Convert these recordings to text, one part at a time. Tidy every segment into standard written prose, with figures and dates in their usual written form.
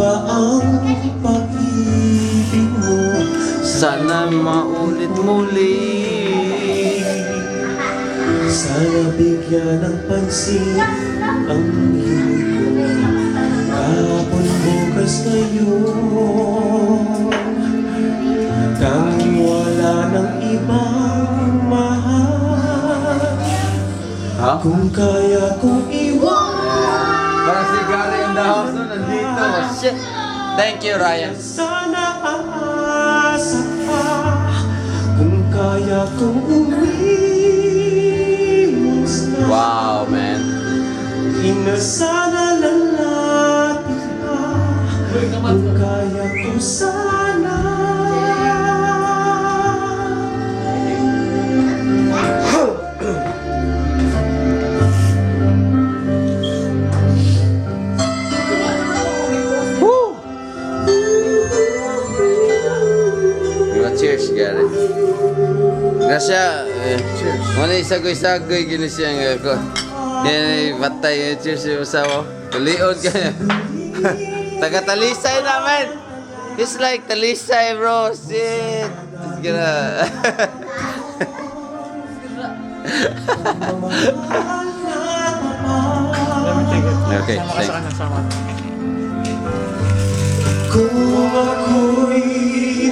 ba ang pag-ibig mo? Sana maulit muli. Sana bigyan ng pansin ang hilig ko. Kahapon, bukas, ngayon, tanging wala ng ibang mahal. Ha? Kung kaya kong iwan, Parang si Gary in the house no, nandito. Shit. Thank you, Ryan. sana aasa pa. Kung kaya kong umiwas na. Wow, man. Ina, sana lalapit ka. Kung kaya ko sana. Cheers, Gary. Grasya. Mana isagoy-sagoy gini siya nga ko. Yan patay cheers yung usawa. Tuliod ka. Taga Talisay naman. It's like Talisay, bro. Shit. It's gonna... Okay, thanks. Kung ako'y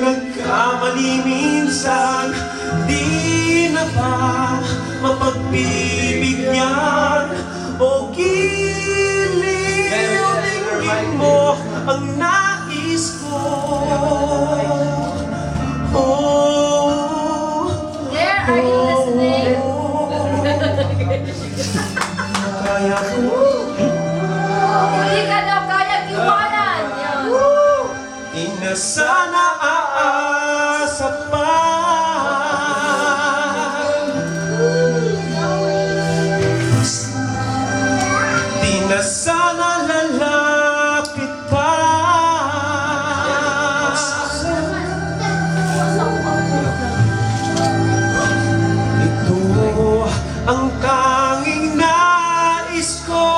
nagkamali minsan, di na ba mapagbibigyan o giling mo ang nais ko? There, are you listening? Kaya ko Hindi ka daw kaya iwanan. Yan. ina, sana aasa pa. Di na sana lalapit pa. Ito ang tanging nais ko,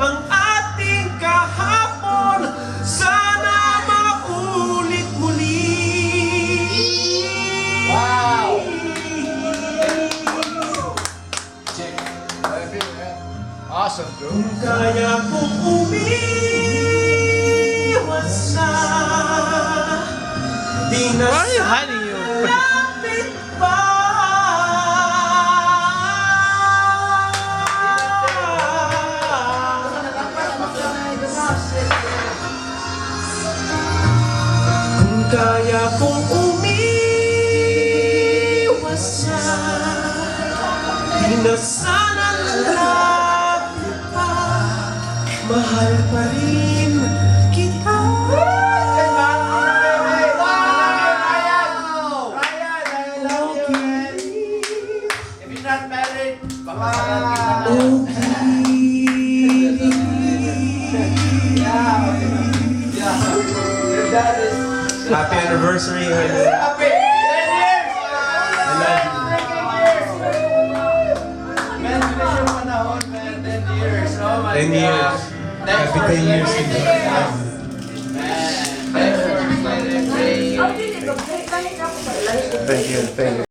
ang ating kahapon, sana maulit muli. Wow! Awesome, bro. Kung kaya kong umiwas na, di na Why are you hiding you? lapit pa. Kung kaya kong umiwas na, di na sana lalapit pa. Mahal pa rin kita. Happy anniversary, honey. I love you. 10 years. Happy 10 years together. Thank you, thank you.